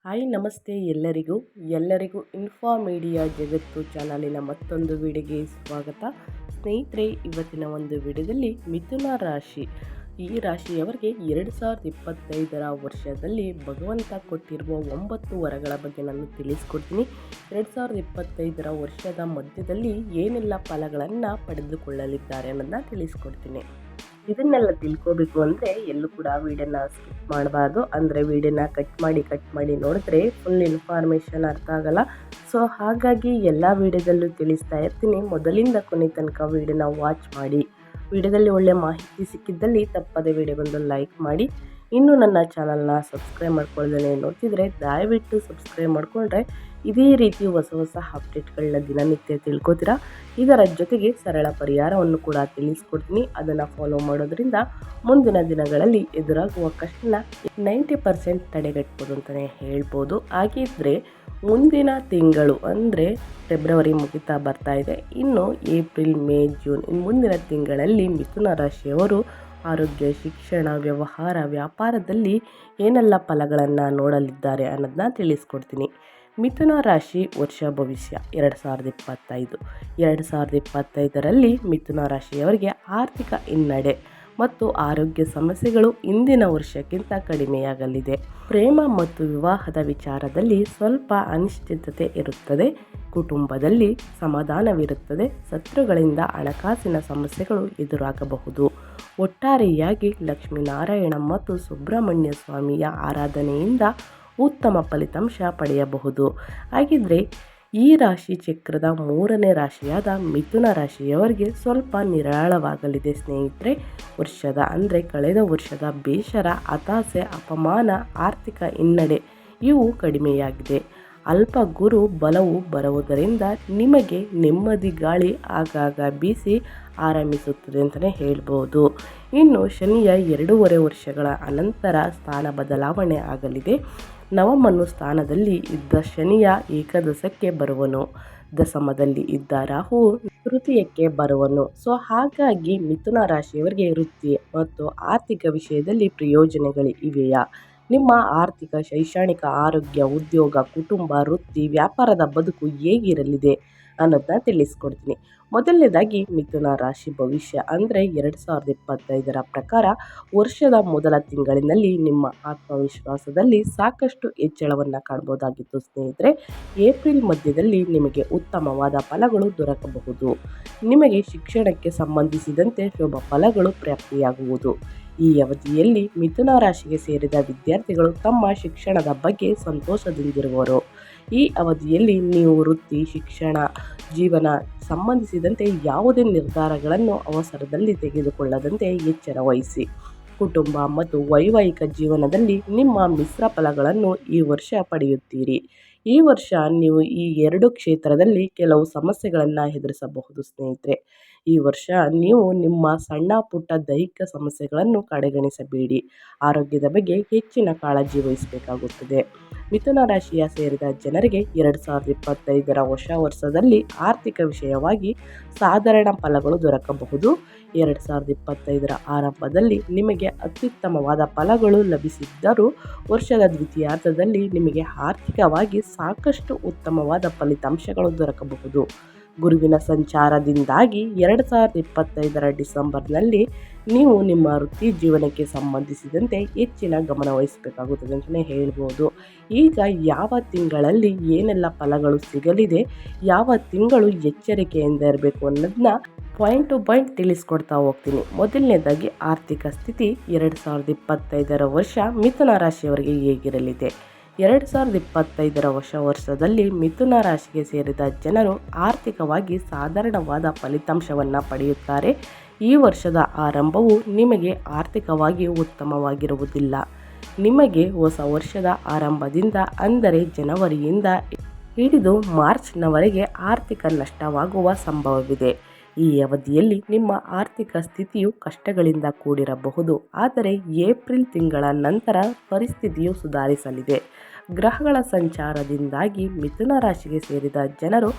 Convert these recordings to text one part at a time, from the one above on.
Hi ನಮಸ್ತೆ ಎಲ್ಲರಿಗೂ info media ಜಗತ್ತು ಚಾನಲಿನ ಮತ್ತೊಂದು ವಿಡಿಯೋಗೆ ಸ್ವಾಗತ. ಸ್ನೇಹಿತರೆ, ಇವತ್ತಿನ ಒಂದು ವಿಡಿಯೋದಲ್ಲಿ ಮಿಥುನ ರಾಶಿ ಈ ರಾಶಿಯವರಿಗೆ 2025 ವರ್ಷದಲ್ಲಿ ಭಗವಂತ ಕೊಟ್ಟಿರುವ 9 ವರಗಳ ಬಗ್ಗೆ ನಾನು ತಿಳಿಸ್ಕೊಡ್ತೀನಿ. 2025 ವರ್ಷದ ಮಧ್ಯದಲ್ಲಿ ಏನೆಲ್ಲ ಫಲಗಳನ್ನು ಪಡೆದುಕೊಳ್ಳಲಿದ್ದಾರೆ ಅನ್ನೋದನ್ನ ತಿಳಿಸ್ಕೊಡ್ತೀನಿ. ಇದನ್ನೆಲ್ಲ ತಿಳ್ಕೋಬೇಕು ಅಂದರೆ ಎಲ್ಲೂ ಕೂಡ ವಿಡಿಯೋನ ಸ್ಕಿಪ್ ಮಾಡಬಾರ್ದು. ಅಂದರೆ ವಿಡಿಯೋನ ಕಟ್ ಮಾಡಿ ನೋಡಿದ್ರೆ ಫುಲ್ ಇನ್ಫಾರ್ಮೇಷನ್ ಅರ್ಥ ಆಗಲ್ಲ. ಸೊ ಹಾಗಾಗಿ ಎಲ್ಲ ವಿಡಿಯೋದಲ್ಲೂ ತಿಳಿಸ್ತಾ ಇರ್ತೀನಿ. ಮೊದಲಿಂದ ಕೊನೆ ತನಕ ವಿಡಿಯೋನ ವಾಚ್ ಮಾಡಿ. ವಿಡಿಯೋದಲ್ಲಿ ಒಳ್ಳೆ ಮಾಹಿತಿ ಸಿಕ್ಕಿದ್ದಲ್ಲಿ ತಪ್ಪದೆ ವಿಡಿಯೋಗೊಂದು ಲೈಕ್ ಮಾಡಿ. ಇನ್ನೂ ನನ್ನ ಚಾನಲ್ನ ಸಬ್ಸ್ಕ್ರೈಬ್ ಮಾಡ್ಕೊಳ್ದೇ ನೋಡ್ತಿದ್ರೆ ದಯವಿಟ್ಟು ಸಬ್ಸ್ಕ್ರೈಬ್ ಮಾಡಿಕೊಂಡ್ರೆ ಇದೇ ರೀತಿ ಹೊಸ ಅಪ್ಡೇಟ್ಗಳನ್ನ ದಿನನಿತ್ಯ ತಿಳ್ಕೊತೀರಾ. ಇದರ ಜೊತೆಗೆ ಸರಳ ಪರಿಹಾರವನ್ನು ಕೂಡ ತಿಳಿಸ್ಕೊಡ್ತೀನಿ. ಅದನ್ನು ಫಾಲೋ ಮಾಡೋದ್ರಿಂದ ಮುಂದಿನ ದಿನಗಳಲ್ಲಿ ಎದುರಾಗುವ ಕಷ್ಟನ 90% ತಡೆಗಟ್ಬೋದು ಅಂತಲೇ ಹೇಳ್ಬೋದು. ಹಾಗಿದ್ರೆ ಮುಂದಿನ ತಿಂಗಳು ಅಂದರೆ ಫೆಬ್ರವರಿ ಮುಗಿತಾ ಬರ್ತಾ ಇದೆ. ಇನ್ನು ಏಪ್ರಿಲ್, ಮೇ, ಜೂನ್ ಮುಂದಿನ ತಿಂಗಳಲ್ಲಿ ಮಿಥುನ ರಾಶಿಯವರು ಆರೋಗ್ಯ, ಶಿಕ್ಷಣ, ವ್ಯವಹಾರ, ವ್ಯಾಪಾರದಲ್ಲಿ ಏನೆಲ್ಲ ಫಲಗಳನ್ನು ನೋಡಲಿದ್ದಾರೆ ಅನ್ನೋದನ್ನ ತಿಳಿಸ್ಕೊಡ್ತೀನಿ. ಮಿಥುನ ರಾಶಿ ವರ್ಷ ಭವಿಷ್ಯ 2025ರಲ್ಲಿ ಮಿಥುನ ರಾಶಿಯವರಿಗೆ ಆರ್ಥಿಕ ಹಿನ್ನಡೆ ಮತ್ತು ಆರೋಗ್ಯ ಸಮಸ್ಯೆಗಳು ಇಂದಿನ ವರ್ಷಕ್ಕಿಂತ ಕಡಿಮೆಯಾಗಲಿದೆ. ಪ್ರೇಮ ಮತ್ತು ವಿವಾಹದ ವಿಚಾರದಲ್ಲಿ ಸ್ವಲ್ಪ ಅನಿಶ್ಚಿತತೆ ಇರುತ್ತದೆ. ಕುಟುಂಬದಲ್ಲಿ ಸಮಾಧಾನವಿರುತ್ತದೆ. ಶತ್ರುಗಳಿಂದ ಹಣಕಾಸಿನ ಸಮಸ್ಯೆಗಳು ಎದುರಾಗಬಹುದು. ಒಟ್ಟಾರೆಯಾಗಿ ಲಕ್ಷ್ಮೀನಾರಾಯಣ ಮತ್ತು ಸುಬ್ರಹ್ಮಣ್ಯ ಸ್ವಾಮಿಯ ಆರಾಧನೆಯಿಂದ ಉತ್ತಮ ಫಲಿತಾಂಶ ಪಡೆಯಬಹುದು. ಹಾಗಿದ್ರೆ ಈ ರಾಶಿ ಚಕ್ರದ 3ನೇ ರಾಶಿಯಾದ ಮಿಥುನ ರಾಶಿಯವರಿಗೆ ಸ್ವಲ್ಪ ನಿರಾಳವಾಗಲಿದೆ ಸ್ನೇಹಿತರೆ. ಕಳೆದ ವರ್ಷದ ಬೇಸರ, ಹತಾಶೆ, ಅಪಮಾನ, ಆರ್ಥಿಕ ಹಿನ್ನಡೆ ಇವು ಕಡಿಮೆಯಾಗಿದೆ. ಅಲ್ಪ ಗುರು ಬಲವು ಬರುವುದರಿಂದ ನಿಮಗೆ ನೆಮ್ಮದಿ ಗಾಳಿ ಆಗಾಗ ಬೀಸಿ ಆರಂಭಿಸುತ್ತದೆ ಅಂತಲೇ ಹೇಳ್ಬೋದು. ಇನ್ನು ಶನಿಯ 2.5 ವರ್ಷಗಳ ಅನಂತರ ಸ್ಥಾನ ಬದಲಾವಣೆ ಆಗಲಿದೆ. ನವಮನು ಸ್ಥಾನದಲ್ಲಿ ಇದ್ದ ಶನಿಯ ಏಕಾದಶಕ್ಕೆ ಬರುವನು. ದಶಮದಲ್ಲಿ ಇದ್ದ ರಾಹು ತೃತೀಯಕ್ಕೆ ಬರುವನು. ಸೊ ಹಾಗಾಗಿ ಮಿಥುನ ರಾಶಿಯವರಿಗೆ ವೃತ್ತಿ ಮತ್ತು ಆರ್ಥಿಕ ವಿಷಯದಲ್ಲಿ ಪ್ರಯೋಜನಗಳು ಇವೆಯಾ? ನಿಮ್ಮ ಆರ್ಥಿಕ, ಶೈಕ್ಷಣಿಕ, ಆರೋಗ್ಯ, ಉದ್ಯೋಗ, ಕುಟುಂಬ, ವೃತ್ತಿ, ವ್ಯಾಪಾರದ ಬದುಕು ಹೇಗಿರಲಿದೆ ಅನ್ನೋದನ್ನ ತಿಳಿಸ್ಕೊಡ್ತೀನಿ. ಮೊದಲನೇದಾಗಿ ಮಿಥುನ ರಾಶಿ ಭವಿಷ್ಯ 2025 ಪ್ರಕಾರ ವರ್ಷದ ಮೊದಲ ತಿಂಗಳಿನಲ್ಲಿ ನಿಮ್ಮ ಆತ್ಮವಿಶ್ವಾಸದಲ್ಲಿ ಸಾಕಷ್ಟು ಹೆಚ್ಚಳವನ್ನು ಕಾಣಬಹುದಾಗಿತ್ತು ಸ್ನೇಹಿತರೆ. ಏಪ್ರಿಲ್ ಮಧ್ಯದಲ್ಲಿ ನಿಮಗೆ ಉತ್ತಮವಾದ ಫಲಗಳು ದೊರಕಬಹುದು. ನಿಮಗೆ ಶಿಕ್ಷಣಕ್ಕೆ ಸಂಬಂಧಿಸಿದಂತೆ ಶುಭ ಫಲಗಳು ಪ್ರಾಪ್ತಿಯಾಗುವುದು. ಈ ಅವಧಿಯಲ್ಲಿ ಮಿಥುನ ರಾಶಿಗೆ ಸೇರಿದ ವಿದ್ಯಾರ್ಥಿಗಳು ತಮ್ಮ ಶಿಕ್ಷಣದ ಬಗ್ಗೆ ಸಂತೋಷದಿಂದಿರುವರು. ಈ ಅವಧಿಯಲ್ಲಿ ನೀವು ವೃತ್ತಿ, ಶಿಕ್ಷಣ, ಜೀವನ ಸಂಬಂಧಿಸಿದಂತೆ ಯಾವುದೇ ನಿರ್ಧಾರಗಳನ್ನು ಅವಸರದಲ್ಲಿ ತೆಗೆದುಕೊಳ್ಳದಂತೆ ಎಚ್ಚರ ವಹಿಸಿ. ಕುಟುಂಬ ಮತ್ತು ವೈವಾಹಿಕ ಜೀವನದಲ್ಲಿ ನಿಮ್ಮ ಮಿಶ್ರ ಫಲಗಳನ್ನು ಈ ವರ್ಷ ಪಡೆಯುತ್ತೀರಿ. ಈ ವರ್ಷ ನೀವು ಈ 2 ಕ್ಷೇತ್ರದಲ್ಲಿ ಕೆಲವು ಸಮಸ್ಯೆಗಳನ್ನು ಎದುರಿಸಬಹುದು ಸ್ನೇಹಿತರೆ. ಈ ವರ್ಷ ನೀವು ನಿಮ್ಮ ಸಣ್ಣ ಪುಟ್ಟ ದೈಹಿಕ ಸಮಸ್ಯೆಗಳನ್ನು ಕಡೆಗಣಿಸಬೇಡಿ. ಆರೋಗ್ಯದ ಬಗ್ಗೆ ಹೆಚ್ಚಿನ ಕಾಳಜಿ ವಹಿಸಬೇಕಾಗುತ್ತದೆ. ಮಿಥುನ ರಾಶಿಯ ಸೇರಿದ ಜನರಿಗೆ 2025 ಹೊಸ ವರ್ಷದಲ್ಲಿ ಆರ್ಥಿಕ ವಿಷಯವಾಗಿ ಸಾಧಾರಣ ಫಲಗಳು ದೊರಕಬಹುದು. 2025 ಆರಂಭದಲ್ಲಿ ನಿಮಗೆ ಅತ್ಯುತ್ತಮವಾದ ಫಲಗಳು ಲಭಿಸಿದ್ದರೂ ವರ್ಷದ ದ್ವಿತೀಯಾರ್ಧದಲ್ಲಿ ನಿಮಗೆ ಆರ್ಥಿಕವಾಗಿ ಸಾಕಷ್ಟು ಉತ್ತಮವಾದ ಫಲಿತಾಂಶಗಳು ದೊರಕಬಹುದು. ಗುರುವಿನ ಸಂಚಾರದಿಂದಾಗಿ 2025 ಡಿಸೆಂಬರ್ನಲ್ಲಿ ನೀವು ನಿಮ್ಮ ವೃತ್ತಿ ಜೀವನಕ್ಕೆ ಸಂಬಂಧಿಸಿದಂತೆ ಹೆಚ್ಚಿನ ಗಮನ ವಹಿಸಬೇಕಾಗುತ್ತದೆ ಅಂತಲೇ ಹೇಳ್ಬೋದು. ಈಗ ಯಾವ ತಿಂಗಳಲ್ಲಿ ಏನೆಲ್ಲ ಫಲಗಳು ಸಿಗಲಿದೆ, ಯಾವ ತಿಂಗಳು ಎಚ್ಚರಿಕೆಯಿಂದ ಇರಬೇಕು ಅನ್ನೋದನ್ನ ಪಾಯಿಂಟ್ ಟು ಪಾಯಿಂಟ್ ತಿಳಿಸ್ಕೊಡ್ತಾ ಹೋಗ್ತೀನಿ. ಮೊದಲನೇದಾಗಿ ಆರ್ಥಿಕ ಸ್ಥಿತಿ 2025 ವರ್ಷ ಮಿಥುನ ರಾಶಿಯವರಿಗೆ ಹೇಗಿರಲಿದೆ? 2025 ಹೊಸ ವರ್ಷದಲ್ಲಿ ಮಿಥುನ ರಾಶಿಗೆ ಸೇರಿದ ಜನರು ಆರ್ಥಿಕವಾಗಿ ಸಾಧಾರಣವಾದ ಫಲಿತಾಂಶವನ್ನು ಪಡೆಯುತ್ತಾರೆ. ಈ ವರ್ಷದ ಆರಂಭವು ನಿಮಗೆ ಆರ್ಥಿಕವಾಗಿ ಉತ್ತಮವಾಗಿರುವುದಿಲ್ಲ. ನಿಮಗೆ ಹೊಸ ವರ್ಷದ ಆರಂಭದಿಂದ ಅಂದರೆ ಜನವರಿಯಿಂದ ಹಿಡಿದು ಮಾರ್ಚ್ನವರೆಗೆ ಆರ್ಥಿಕ ನಷ್ಟವಾಗುವ ಸಂಭವವಿದೆ. ಈ ಅವಧಿಯಲ್ಲಿ ನಿಮ್ಮ ಆರ್ಥಿಕ ಸ್ಥಿತಿಯು ಕಷ್ಟಗಳಿಂದ ಕೂಡಿರಬಹುದು. ಆದರೆ ಏಪ್ರಿಲ್ ತಿಂಗಳ ನಂತರ ಪರಿಸ್ಥಿತಿಯು ಸುಧಾರಿಸಲಿದೆ. ಗ್ರಹಗಳ ಸಂಚಾರದಿಂದಾಗಿ ಮಿಥುನ ರಾಶಿಗೆ ಸೇರಿದ ಜನರು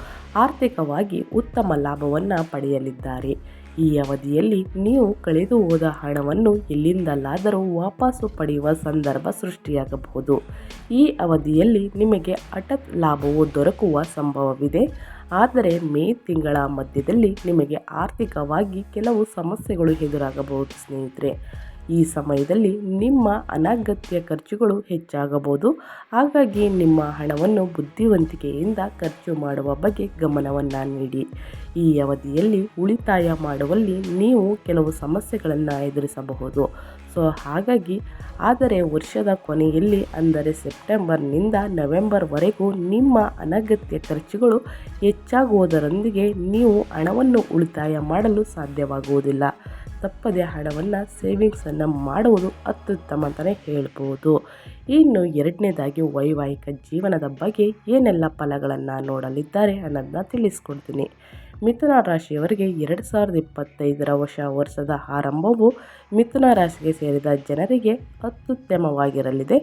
ಆರ್ಥಿಕವಾಗಿ ಉತ್ತಮ ಲಾಭವನ್ನು ಪಡೆಯಲಿದ್ದಾರೆ. ಈ ಅವಧಿಯಲ್ಲಿ ನೀವು ಕಳೆದು ಹೋದ ಹಣವನ್ನು ಎಲ್ಲಿಂದಲಾದರೂ ವಾಪಸ್ಸು ಪಡೆಯುವ ಸಂದರ್ಭ ಸೃಷ್ಟಿಯಾಗಬಹುದು. ಈ ಅವಧಿಯಲ್ಲಿ ನಿಮಗೆ ಹಠಾತ್ ಲಾಭವು ದೊರಕುವ ಸಂಭವವಿದೆ. ಆದರೆ ಮೇ ತಿಂಗಳ ಮಧ್ಯದಲ್ಲಿ ನಿಮಗೆ ಆರ್ಥಿಕವಾಗಿ ಕೆಲವು ಸಮಸ್ಯೆಗಳು ಎದುರಾಗಬಹುದು ಸ್ನೇಹಿತರೆ. ಈ ಸಮಯದಲ್ಲಿ ನಿಮ್ಮ ಅನಗತ್ಯ ಖರ್ಚುಗಳು ಹೆಚ್ಚಾಗಬಹುದು. ಹಾಗಾಗಿ ನಿಮ್ಮ ಹಣವನ್ನು ಬುದ್ಧಿವಂತಿಕೆಯಿಂದ ಖರ್ಚು ಮಾಡುವ ಬಗ್ಗೆ ಗಮನವನ್ನು ನೀಡಿ. ಈ ಅವಧಿಯಲ್ಲಿ ಉಳಿತಾಯ ಮಾಡುವಲ್ಲಿ ನೀವು ಕೆಲವು ಸಮಸ್ಯೆಗಳನ್ನು ಎದುರಿಸಬಹುದು. ಹಾಗಾಗಿ ಆದರೆ ವರ್ಷದ ಕೊನೆಯಲ್ಲಿ ಅಂದರೆ ಸೆಪ್ಟೆಂಬರ್ನಿಂದ ನವೆಂಬರ್ವರೆಗೂ ನಿಮ್ಮ ಅನಗತ್ಯ ಖರ್ಚುಗಳು ಹೆಚ್ಚಾಗುವುದರೊಂದಿಗೆ ನೀವು ಹಣವನ್ನು ಉಳಿತಾಯ ಮಾಡಲು ಸಾಧ್ಯವಾಗುವುದಿಲ್ಲ. ತಪ್ಪದೆ ಹಣವನ್ನು ಸೇವಿಂಗ್ಸನ್ನು ಮಾಡುವುದು ಅತ್ಯುತ್ತಮ ಅಂತಲೇ ಹೇಳ್ಬೋದು. ಇನ್ನು ಎರಡನೇದಾಗಿ ವೈವಾಹಿಕ ಜೀವನದ ಬಗ್ಗೆ ಏನೆಲ್ಲ ಫಲಗಳನ್ನು ನೋಡಲಿದ್ದಾರೆ ಅನ್ನೋದನ್ನ ತಿಳಿಸ್ಕೊಡ್ತೀನಿ. ಮಿಥುನ ರಾಶಿಯವರಿಗೆ 2025 ಹೊಸ ವರ್ಷದ ಆರಂಭವು ಮಿಥುನ ರಾಶಿಗೆ ಸೇರಿದ ಜನರಿಗೆ ಅತ್ಯುತ್ತಮವಾಗಿರಲಿದೆ.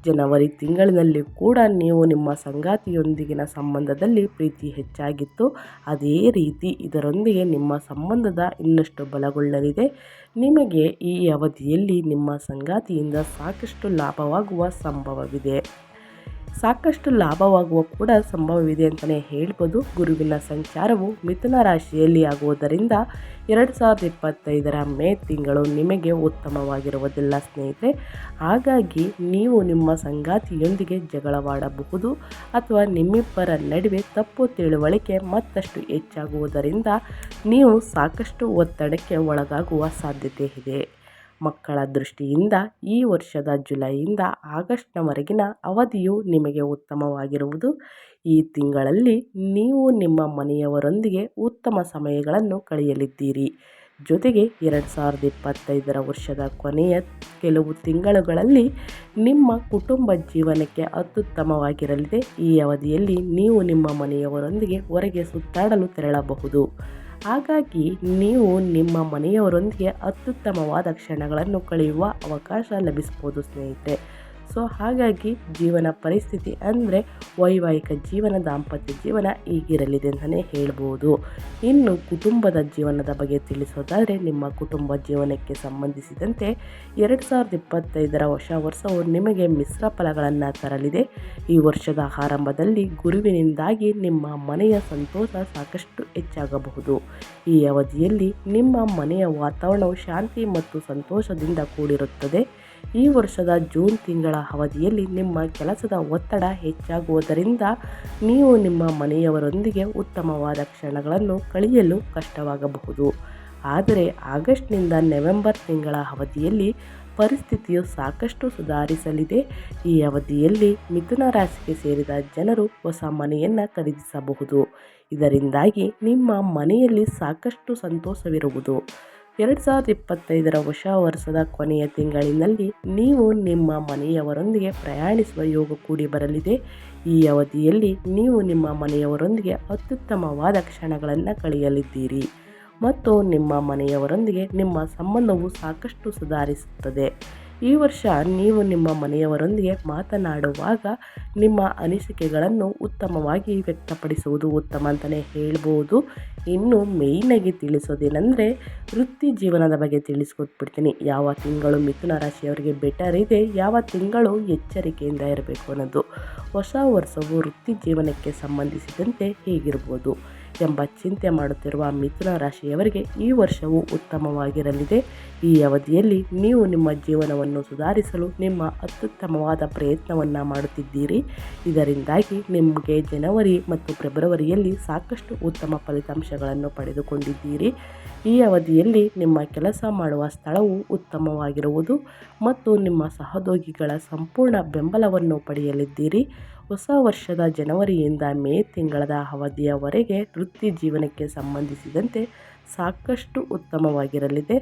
ಜನವರಿ ತಿಂಗಳಿನಲ್ಲಿ ಕೂಡ ನೀವು ನಿಮ್ಮ ಸಂಗಾತಿಯೊಂದಿಗಿನ ಸಂಬಂಧದಲ್ಲಿ ಪ್ರೀತಿ ಹೆಚ್ಚಾಗಿತ್ತು. ಅದೇ ರೀತಿ ಇದರೊಂದಿಗೆ ನಿಮ್ಮ ಸಂಬಂಧದ ಇನ್ನಷ್ಟು ಬಲಗೊಳ್ಳಲಿದೆ. ನಿಮಗೆ ಈ ಅವಧಿಯಲ್ಲಿ ನಿಮ್ಮ ಸಂಗಾತಿಯಿಂದ ಸಾಕಷ್ಟು ಲಾಭವಾಗುವ ಸಂಭವವಿದೆ ಅಂತಲೇ ಹೇಳ್ಬೋದು. ಗುರುವಿನ ಸಂಚಾರವು ಮಿಥುನ ರಾಶಿಯಲ್ಲಿ ಆಗುವುದರಿಂದ 2025 ಮೇ ತಿಂಗಳು ನಿಮಗೆ ಉತ್ತಮವಾಗಿರುವುದಿಲ್ಲ ಸ್ನೇಹಿತರೆ. ಹಾಗಾಗಿ ನೀವು ನಿಮ್ಮ ಸಂಗಾತಿಯೊಂದಿಗೆ ಜಗಳವಾಡಬಹುದು ಅಥವಾ ನಿಮ್ಮಿಬ್ಬರ ನಡುವೆ ತಪ್ಪು ತಿಳುವಳಿಕೆ ಮತ್ತಷ್ಟು ಹೆಚ್ಚಾಗುವುದರಿಂದ ನೀವು ಸಾಕಷ್ಟು ಒತ್ತಡಕ್ಕೆ ಒಳಗಾಗುವ ಸಾಧ್ಯತೆ ಇದೆ. ಮಕ್ಕಳ ದೃಷ್ಟಿಯಿಂದ ಈ ವರ್ಷದ ಜುಲೈಯಿಂದ ಆಗಸ್ಟ್ನವರೆಗಿನ ಅವಧಿಯು ನಿಮಗೆ ಉತ್ತಮವಾಗಿರುವುದು. ಈ ತಿಂಗಳಲ್ಲಿ ನೀವು ನಿಮ್ಮ ಮನೆಯವರೊಂದಿಗೆ ಉತ್ತಮ ಸಮಯಗಳನ್ನು ಕಳೆಯಲಿದ್ದೀರಿ. ಜೊತೆಗೆ 2025 ವರ್ಷದ ಕೊನೆಯ ಕೆಲವು ತಿಂಗಳುಗಳಲ್ಲಿ ನಿಮ್ಮ ಕುಟುಂಬ ಜೀವನಕ್ಕೆ ಅತ್ಯುತ್ತಮವಾಗಿರಲಿದೆ. ಈ ಅವಧಿಯಲ್ಲಿ ನೀವು ನಿಮ್ಮ ಮನೆಯವರೊಂದಿಗೆ ಹೊರಗೆ ಸುತ್ತಾಡಲು ತೆರಳಬಹುದು. ಹಾಗಾಗಿ ನೀವು ನಿಮ್ಮ ಮನೆಯವರೊಂದಿಗೆ ಅತ್ಯುತ್ತಮವಾದ ಕ್ಷಣಗಳನ್ನು ಕಳೆಯುವ ಅವಕಾಶ ಲಭಿಸ್ಬೋದು ಸ್ನೇಹಿತರೆ. ಹಾಗಾಗಿ ಜೀವನ ಪರಿಸ್ಥಿತಿ ಅಂದರೆ ವೈವಾಹಿಕ ಜೀವನ, ದಾಂಪತ್ಯ ಜೀವನ ಹೀಗಿರಲಿದೆ ಅಂತಲೇ ಹೇಳ್ಬೋದು. ಇನ್ನು ಕುಟುಂಬದ ಜೀವನದ ಬಗ್ಗೆ ತಿಳಿಸೋದಾದರೆ ನಿಮ್ಮ ಕುಟುಂಬ ಜೀವನಕ್ಕೆ ಸಂಬಂಧಿಸಿದಂತೆ 2025 ಹೊಸ ವರ್ಷವು ನಿಮಗೆ ಮಿಶ್ರ ಫಲಗಳನ್ನು ತರಲಿದೆ. ಈ ವರ್ಷದ ಆರಂಭದಲ್ಲಿ ಗುರುವಿನಿಂದಾಗಿ ನಿಮ್ಮ ಮನೆಯ ಸಂತೋಷ ಸಾಕಷ್ಟು ಹೆಚ್ಚಾಗಬಹುದು. ಈ ಅವಧಿಯಲ್ಲಿ ನಿಮ್ಮ ಮನೆಯ ವಾತಾವರಣವು ಶಾಂತಿ ಮತ್ತು ಸಂತೋಷದಿಂದ ಕೂಡಿರುತ್ತದೆ. ಈ ವರ್ಷದ ಜೂನ್ ತಿಂಗಳ ಅವಧಿಯಲ್ಲಿ ನಿಮ್ಮ ಕೆಲಸದ ಒತ್ತಡ ಹೆಚ್ಚಾಗುವುದರಿಂದ ನೀವು ನಿಮ್ಮ ಮನೆಯವರೊಂದಿಗೆ ಉತ್ತಮವಾದ ಕ್ಷಣಗಳನ್ನು ಕಳೆಯಲು ಕಷ್ಟವಾಗಬಹುದು. ಆದರೆ ಆಗಸ್ಟ್ನಿಂದ ನವೆಂಬರ್ ತಿಂಗಳ ಅವಧಿಯಲ್ಲಿ ಪರಿಸ್ಥಿತಿಯು ಸಾಕಷ್ಟು ಸುಧಾರಿಸಲಿದೆ. ಈ ಅವಧಿಯಲ್ಲಿ ಮಿಥುನ ರಾಶಿಗೆ ಸೇರಿದ ಜನರು ಹೊಸ ಮನೆಯನ್ನು ಖರೀದಿಸಬಹುದು. ಇದರಿಂದಾಗಿ ನಿಮ್ಮ ಮನೆಯಲ್ಲಿ ಸಾಕಷ್ಟು ಸಂತೋಷವಿರುವುದು. 2025 ಹೊಸ ವರ್ಷದ ಕೊನೆಯ ತಿಂಗಳಿನಲ್ಲಿ ನೀವು ನಿಮ್ಮ ಮನೆಯವರೊಂದಿಗೆ ಪ್ರಯಾಣಿಸುವ ಯೋಗ ಕೂಡಿ ಬರಲಿದೆ. ಈ ಅವಧಿಯಲ್ಲಿ ನೀವು ನಿಮ್ಮ ಮನೆಯವರೊಂದಿಗೆ ಅತ್ಯುತ್ತಮವಾದ ಕ್ಷಣಗಳನ್ನು ಕಳೆಯಲಿದ್ದೀರಿ ಮತ್ತು ನಿಮ್ಮ ಮನೆಯವರೊಂದಿಗೆ ನಿಮ್ಮ ಸಂಬಂಧವು ಸಾಕಷ್ಟು ಸುಧಾರಿಸುತ್ತದೆ. ಈ ವರ್ಷ ನೀವು ನಿಮ್ಮ ಮನೆಯವರೊಂದಿಗೆ ಮಾತನಾಡುವಾಗ ನಿಮ್ಮ ಅನಿಸಿಕೆಗಳನ್ನು ಉತ್ತಮವಾಗಿ ವ್ಯಕ್ತಪಡಿಸುವುದು ಉತ್ತಮ ಅಂತಲೇ ಹೇಳ್ಬೋದು. ಇನ್ನು ಮೇಯ್ನಾಗಿ ತಿಳಿಸೋದೇನೆಂದರೆ ವೃತ್ತಿ ಜೀವನದ ಬಗ್ಗೆ ತಿಳಿಸ್ಕೊಟ್ಬಿಡ್ತೀನಿ. ಯಾವ ತಿಂಗಳು ಮಿಥುನ ರಾಶಿಯವರಿಗೆ ಬೆಟರ್ ಇದೆ, ಯಾವ ತಿಂಗಳು ಎಚ್ಚರಿಕೆಯಿಂದ ಇರಬೇಕು ಅನ್ನೋದು. ಹೊಸ ವರ್ಷವು ವೃತ್ತಿ ಜೀವನಕ್ಕೆ ಸಂಬಂಧಿಸಿದಂತೆ ಹೇಗಿರ್ಬೋದು ಎಂಬ ಚಿಂತೆ ಮಾಡುತ್ತಿರುವ ಮಿಥುನ ರಾಶಿಯವರಿಗೆ ಈ ವರ್ಷವು ಉತ್ತಮವಾಗಿರಲಿದೆ. ಈ ಅವಧಿಯಲ್ಲಿ ನೀವು ನಿಮ್ಮ ಜೀವನವನ್ನು ಸುಧಾರಿಸಲು ನಿಮ್ಮ ಅತ್ಯುತ್ತಮವಾದ ಪ್ರಯತ್ನವನ್ನು ಮಾಡುತ್ತಿದ್ದೀರಿ. ಇದರಿಂದಾಗಿ ನಿಮಗೆ ಜನವರಿ ಮತ್ತು ಫೆಬ್ರವರಿಯಲ್ಲಿ ಸಾಕಷ್ಟು ಉತ್ತಮ ಫಲಿತಾಂಶಗಳನ್ನು ಪಡೆದುಕೊಂಡಿದ್ದೀರಿ. ಈ ಅವಧಿಯಲ್ಲಿ ನಿಮ್ಮ ಕೆಲಸ ಮಾಡುವ ಸ್ಥಳವು ಉತ್ತಮವಾಗಿರುವುದು ಮತ್ತು ನಿಮ್ಮ ಸಹೋದ್ಯೋಗಿಗಳ ಸಂಪೂರ್ಣ ಬೆಂಬಲವನ್ನು ಪಡೆಯಲಿದ್ದೀರಿ. ಹೊಸ ವರ್ಷದ ಜನವರಿಯಿಂದ ಮೇ ತಿಂಗಳ ಅವಧಿಯವರೆಗೆ ವೃತ್ತಿ ಜೀವನಕ್ಕೆ ಸಂಬಂಧಿಸಿದಂತೆ ಸಾಕಷ್ಟು ಉತ್ತಮವಾಗಿರಲಿದೆ.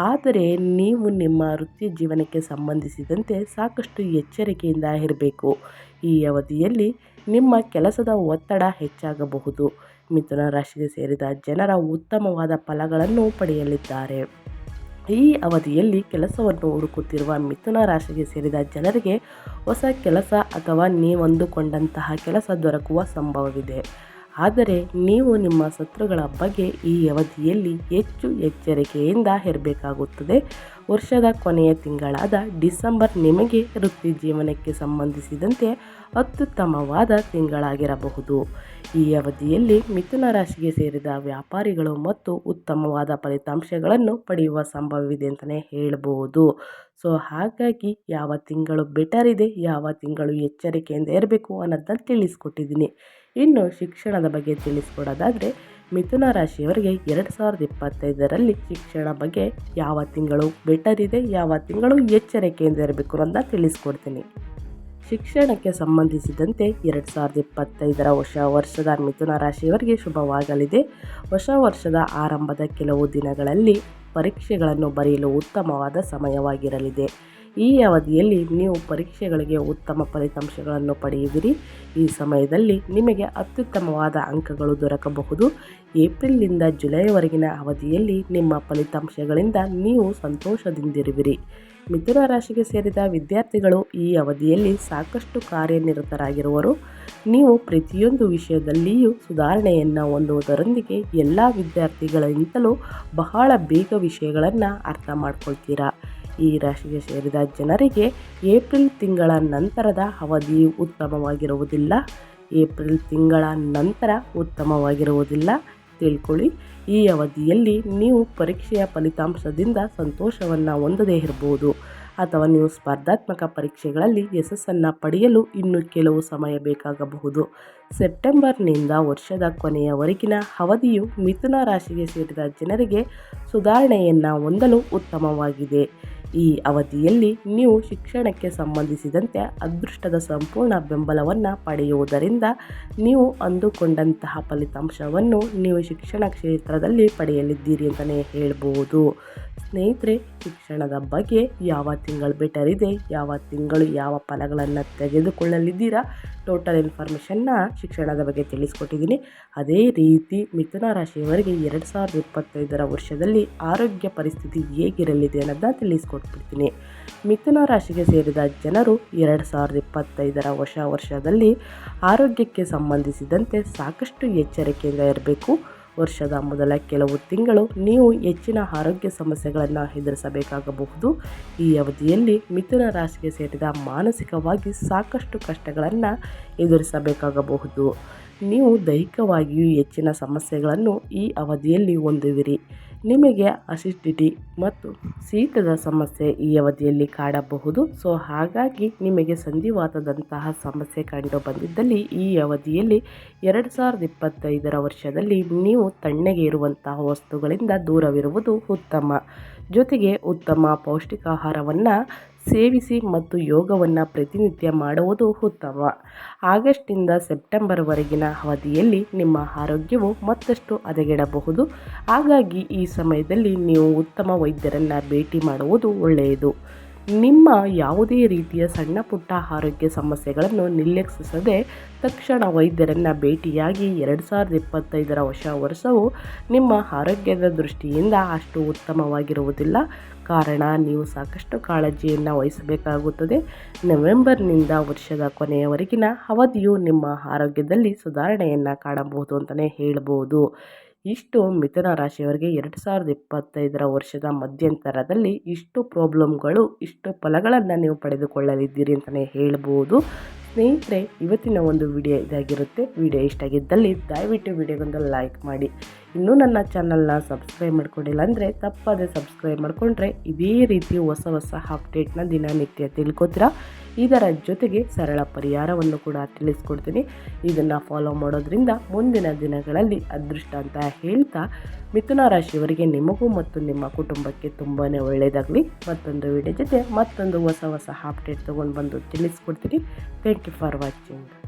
ಆದರೆ ನೀವು ನಿಮ್ಮ ವೃತ್ತಿ ಜೀವನಕ್ಕೆ ಸಂಬಂಧಿಸಿದಂತೆ ಸಾಕಷ್ಟು ಎಚ್ಚರಿಕೆಯಿಂದ ಇರಬೇಕು. ಈ ಅವಧಿಯಲ್ಲಿ ನಿಮ್ಮ ಕೆಲಸದ ಒತ್ತಡ ಹೆಚ್ಚಾಗಬಹುದು. ಮಿಥುನ ರಾಶಿಗೆ ಸೇರಿದ ಜನರ ಉತ್ತಮವಾದ ಫಲಗಳನ್ನು ಪಡೆಯಲಿದ್ದಾರೆ. ಈ ಅವಧಿಯಲ್ಲಿ ಕೆಲಸವನ್ನು ಹುಡುಕುತ್ತಿರುವ ಮಿಥುನ ರಾಶಿಗೆ ಸೇರಿದ ಜನರಿಗೆ ಹೊಸ ಕೆಲಸ ಅಥವಾ ನೀವಂದುಕೊಂಡಂತಹ ಕೆಲಸ ದೊರಕುವ ಸಂಭವವಿದೆ. ಆದರೆ ನೀವು ನಿಮ್ಮ ಶತ್ರುಗಳ ಬಗ್ಗೆ ಈ ಅವಧಿಯಲ್ಲಿ ಹೆಚ್ಚು ಎಚ್ಚರಿಕೆಯಿಂದ ಇರಬೇಕಾಗುತ್ತದೆ. ವರ್ಷದ ಕೊನೆಯ ತಿಂಗಳಾದ ಡಿಸೆಂಬರ್ ನಿಮಗೆ ವೃತ್ತಿ ಜೀವನಕ್ಕೆ ಸಂಬಂಧಿಸಿದಂತೆ ಅತ್ಯುತ್ತಮವಾದ ತಿಂಗಳಾಗಿರಬಹುದು. ಈ ಅವಧಿಯಲ್ಲಿ ಮಿಥುನ ರಾಶಿಗೆ ಸೇರಿದ ವ್ಯಾಪಾರಿಗಳು ಮತ್ತು ಉತ್ತಮವಾದ ಫಲಿತಾಂಶಗಳನ್ನು ಪಡೆಯುವ ಸಂಭವವಿದೆ ಅಂತಲೇ ಹೇಳ್ಬೋದು. ಸೊ ಹಾಗಾಗಿ ಯಾವ ತಿಂಗಳು ಬೆಟರ್ ಇದೆ, ಯಾವ ತಿಂಗಳು ಎಚ್ಚರಿಕೆಯಿಂದ ಇರಬೇಕು ಅನ್ನೋದನ್ನ ತಿಳಿಸ್ಕೊಟ್ಟಿದ್ದೀನಿ. ಇನ್ನು ಶಿಕ್ಷಣದ ಬಗ್ಗೆ ತಿಳಿಸ್ಕೊಡೋದಾದರೆ, ಮಿಥುನ ರಾಶಿಯವರಿಗೆ 2025ರಲ್ಲಿ ಶಿಕ್ಷಣ ಬಗ್ಗೆ ಯಾವ ತಿಂಗಳು ಬೆಟರ್ ಇದೆ, ಯಾವ ತಿಂಗಳು ಎಚ್ಚರಿಕೆಯಿಂದ ಇರಬೇಕು ಅನ್ನೋದನ್ನ ತಿಳಿಸ್ಕೊಡ್ತೀನಿ. ಶಿಕ್ಷಣಕ್ಕೆ ಸಂಬಂಧಿಸಿದಂತೆ 2025ರ ಹೊಸ ವರ್ಷದ ಮಿಥುನ ರಾಶಿಯವರಿಗೆ ಶುಭವಾಗಲಿದೆ. ಹೊಸ ವರ್ಷದ ಆರಂಭದ ಕೆಲವು ದಿನಗಳಲ್ಲಿ ಪರೀಕ್ಷೆಗಳನ್ನು ಬರೆಯಲು ಉತ್ತಮವಾದ ಸಮಯವಾಗಿರಲಿದೆ. ಈ ಅವಧಿಯಲ್ಲಿ ನೀವು ಪರೀಕ್ಷೆಗಳಿಗೆ ಉತ್ತಮ ಫಲಿತಾಂಶಗಳನ್ನು ಪಡೆಯುವಿರಿ. ಈ ಸಮಯದಲ್ಲಿ ನಿಮಗೆ ಅತ್ಯುತ್ತಮವಾದ ಅಂಕಗಳು ದೊರಕಬಹುದು. ಏಪ್ರಿಲ್ನಿಂದ ಜುಲೈವರೆಗಿನ ಅವಧಿಯಲ್ಲಿ ನಿಮ್ಮ ಫಲಿತಾಂಶಗಳಿಂದ ನೀವು ಸಂತೋಷದಿಂದಿರುವಿರಿ. ಮಿಥುನ ರಾಶಿಗೆ ಸೇರಿದ ವಿದ್ಯಾರ್ಥಿಗಳು ಈ ಅವಧಿಯಲ್ಲಿ ಸಾಕಷ್ಟು ಕಾರ್ಯನಿರತರಾಗಿರುವರು. ನೀವು ಪ್ರತಿಯೊಂದು ವಿಷಯದಲ್ಲಿಯೂ ಸುಧಾರಣೆಯನ್ನು ಹೊಂದುವುದರೊಂದಿಗೆ ಎಲ್ಲ ವಿದ್ಯಾರ್ಥಿಗಳಿಗಿಂತಲೂ ಬಹಳ ಬೇಗ ವಿಷಯಗಳನ್ನು ಅರ್ಥ ಮಾಡ್ಕೊಳ್ತೀರಾ. ಈ ರಾಶಿಗೆ ಸೇರಿದ ಜನರಿಗೆ ಏಪ್ರಿಲ್ ತಿಂಗಳ ನಂತರದ ಅವಧಿಯು ಉತ್ತಮವಾಗಿರುವುದಿಲ್ಲ. ತಿಳ್ಕೊಳ್ಳಿ. ಈ ಅವಧಿಯಲ್ಲಿ ನೀವು ಪರೀಕ್ಷೆಯ ಫಲಿತಾಂಶದಿಂದ ಸಂತೋಷವನ್ನು ಹೊಂದದೇ ಇರಬಹುದು, ಅಥವಾ ನೀವು ಸ್ಪರ್ಧಾತ್ಮಕ ಪರೀಕ್ಷೆಗಳಲ್ಲಿ ಯಶಸ್ಸನ್ನು ಪಡೆಯಲು ಇನ್ನೂ ಕೆಲವು ಸಮಯ ಬೇಕಾಗಬಹುದು. ಸೆಪ್ಟೆಂಬರ್ನಿಂದ ವರ್ಷದ ಕೊನೆಯವರೆಗಿನ ಅವಧಿಯು ಮಿಥುನ ರಾಶಿಗೆ ಸೇರಿದ ಜನರಿಗೆ ಸುಧಾರಣೆಯನ್ನು ಹೊಂದಲು ಉತ್ತಮವಾಗಿದೆ. ಈ ಅವಧಿಯಲ್ಲಿ ನೀವು ಶಿಕ್ಷಣಕ್ಕೆ ಸಂಬಂಧಿಸಿದಂತೆ ಅದೃಷ್ಟದ ಸಂಪೂರ್ಣ ಬೆಂಬಲವನ್ನು ಪಡೆಯುವುದರಿಂದ ನೀವು ಅಂದುಕೊಂಡಂತಹ ಫಲಿತಾಂಶವನ್ನು ನೀವು ಶಿಕ್ಷಣ ಕ್ಷೇತ್ರದಲ್ಲಿ ಪಡೆಯಲಿದ್ದೀರಿ ಅಂತಲೇ ಹೇಳ್ಬೋದು. ಸ್ನೇಹಿತರೆ, ಶಿಕ್ಷಣದ ಬಗ್ಗೆ ಯಾವ ತಿಂಗಳು ಬೆಟರ್ ಇದೆ, ಯಾವ ತಿಂಗಳು ಯಾವ ಫಲಗಳನ್ನು ತೆಗೆದುಕೊಳ್ಳಲಿದ್ದೀರಾ, ಟೋಟಲ್ ಇನ್ಫಾರ್ಮೇಷನ್ನ ಶಿಕ್ಷಣದ ಬಗ್ಗೆ ತಿಳಿಸ್ಕೊಟ್ಟಿದ್ದೀನಿ. ಅದೇ ರೀತಿ ಮಿಥುನ ರಾಶಿಯವರಿಗೆ 2025ರ ವರ್ಷದಲ್ಲಿ ಆರೋಗ್ಯ ಪರಿಸ್ಥಿತಿ ಹೇಗಿರಲಿದೆ ಅನ್ನೋದನ್ನ ತಿಳಿಸ್ಕೊಟ್ಬಿಡ್ತೀನಿ. ಮಿಥುನ ರಾಶಿಗೆ ಸೇರಿದ ಜನರು 2025ರ ಹೊಸ ವರ್ಷದಲ್ಲಿ ಆರೋಗ್ಯಕ್ಕೆ ಸಂಬಂಧಿಸಿದಂತೆ ಸಾಕಷ್ಟು ಎಚ್ಚರಿಕೆಯಿಂದ ಇರಬೇಕು. ವರ್ಷದ ಮೊದಲ ಕೆಲವು ತಿಂಗಳು ನೀವು ಹೆಚ್ಚಿನ ಆರೋಗ್ಯ ಸಮಸ್ಯೆಗಳನ್ನು ಎದುರಿಸಬೇಕಾಗಬಹುದು. ಈ ಅವಧಿಯಲ್ಲಿ ಮಿಥುನ ರಾಶಿಗೆ ಸೇರಿದ ಮಾನಸಿಕವಾಗಿ ಸಾಕಷ್ಟು ಕಷ್ಟಗಳನ್ನು ಎದುರಿಸಬೇಕಾಗಬಹುದು. ನೀವು ದೈಹಿಕವಾಗಿಯೂ ಹೆಚ್ಚಿನ ಸಮಸ್ಯೆಗಳನ್ನು ಈ ಅವಧಿಯಲ್ಲಿ ಹೊಂದುವಿರಿ. ನಿಮಗೆ ಅಸಿಡಿಟಿ ಮತ್ತು ಶೀತದ ಸಮಸ್ಯೆ ಈ ಅವಧಿಯಲ್ಲಿ ಕಾಡಬಹುದು. ಸೊ ಹಾಗಾಗಿ ನಿಮಗೆ ಸಂಧಿವಾತದಂತಹ ಸಮಸ್ಯೆ ಕಂಡು ಬಂದಿದ್ದಲ್ಲಿ ಈ ಅವಧಿಯಲ್ಲಿ 2025ರ ವರ್ಷದಲ್ಲಿ ನೀವು ತಣ್ಣಗೆ ಇರುವಂತಹ ವಸ್ತುಗಳಿಂದ ದೂರವಿರುವುದು ಉತ್ತಮ. ಜೊತೆಗೆ ಉತ್ತಮ ಪೌಷ್ಟಿಕಾಹಾರವನ್ನು ಸೇವಿಸಿ ಮತ್ತು ಯೋಗವನ್ನು ಪ್ರತಿನಿತ್ಯ ಮಾಡುವುದು ಉತ್ತಮ. ಆಗಸ್ಟ್ನಿಂದ ಸೆಪ್ಟೆಂಬರ್ವರೆಗಿನ ಅವಧಿಯಲ್ಲಿ ನಿಮ್ಮ ಆರೋಗ್ಯವು ಮತ್ತಷ್ಟು ಹದಗೆಡಬಹುದು. ಹಾಗಾಗಿ ಈ ಸಮಯದಲ್ಲಿ ನೀವು ಉತ್ತಮ ವೈದ್ಯರನ್ನು ಭೇಟಿ ಮಾಡುವುದು ಒಳ್ಳೆಯದು. ನಿಮ್ಮ ಯಾವುದೇ ರೀತಿಯ ಸಣ್ಣ ಪುಟ್ಟ ಆರೋಗ್ಯ ಸಮಸ್ಯೆಗಳನ್ನು ನಿರ್ಲಕ್ಷಿಸದೆ ತಕ್ಷಣ ವೈದ್ಯರನ್ನು ಭೇಟಿಯಾಗಿ. 2025ರ ಹೊಸ ವರ್ಷವು ನಿಮ್ಮ ಆರೋಗ್ಯದ ದೃಷ್ಟಿಯಿಂದ ಅಷ್ಟು ಉತ್ತಮವಾಗಿರುವುದಿಲ್ಲ. ಕಾರಣ, ನೀವು ಸಾಕಷ್ಟು ಕಾಳಜಿಯನ್ನು ವಹಿಸಬೇಕಾಗುತ್ತದೆ. ನವೆಂಬರ್ನಿಂದ ವರ್ಷದ ಕೊನೆಯವರೆಗಿನ ಅವಧಿಯು ನಿಮ್ಮ ಆರೋಗ್ಯದಲ್ಲಿ ಸುಧಾರಣೆಯನ್ನು ಕಾಣಬಹುದು ಅಂತಲೇ ಹೇಳ್ಬೋದು. ಇಷ್ಟು ಮಿಥುನ ರಾಶಿಯವರಿಗೆ 2025ರ ವರ್ಷದ ಮಧ್ಯಂತರದಲ್ಲಿ ಇಷ್ಟು ಪ್ರಾಬ್ಲಮ್ಗಳು, ಇಷ್ಟು ಫಲಗಳನ್ನು ನೀವು ಪಡೆದುಕೊಳ್ಳಲಿದ್ದೀರಿ ಅಂತಲೇ ಹೇಳ್ಬೋದು. ಸ್ನೇಹಿತರೆ, ಇವತ್ತಿನ ಒಂದು ವಿಡಿಯೋ ಇದಾಗಿರುತ್ತೆ. ವಿಡಿಯೋ ಇಷ್ಟ ಆಗಿದ್ದಲ್ಲಿ ದಯವಿಟ್ಟು ವಿಡಿಯೋಗೊಂದು ಲೈಕ್ ಮಾಡಿ. ಇನ್ನೂ ನನ್ನ ಚಾನಲ್ನ ಸಬ್ಸ್ಕ್ರೈಬ್ ಮಾಡ್ಕೊಂಡಿಲ್ಲ ಅಂದರೆ ತಪ್ಪದೆ ಸಬ್ಸ್ಕ್ರೈಬ್ ಮಾಡಿಕೊಂಡ್ರೆ ಇದೇ ರೀತಿ ಹೊಸ ಹೊಸ ಅಪ್ಡೇಟ್ನ ದಿನನಿತ್ಯ ತಿಳ್ಕೊತೀರಾ. ಇದರ ಜೊತೆಗೆ ಸರಳ ಪರಿಹಾರವನ್ನು ಕೂಡ ತಿಳಿಸ್ಕೊಡ್ತೀನಿ. ಇದನ್ನು ಫಾಲೋ ಮಾಡೋದ್ರಿಂದ ಮುಂದಿನ ದಿನಗಳಲ್ಲಿ ಅದೃಷ್ಟ ಅಂತ ಹೇಳ್ತಾ, ಮಿಥುನ ರಾಶಿಯವರಿಗೆ ನಿಮಗೂ ಮತ್ತು ನಿಮ್ಮ ಕುಟುಂಬಕ್ಕೆ ತುಂಬಾ ಒಳ್ಳೆಯದಾಗಲಿ. ಮತ್ತೊಂದು ವಿಡಿಯೋ ಜೊತೆ ಮತ್ತೊಂದು ಹೊಸ ಹೊಸ ಅಪ್ಡೇಟ್ ತೊಗೊಂಡು ಬಂದು ತಿಳಿಸ್ಕೊಡ್ತೀನಿ. Thank you for watching.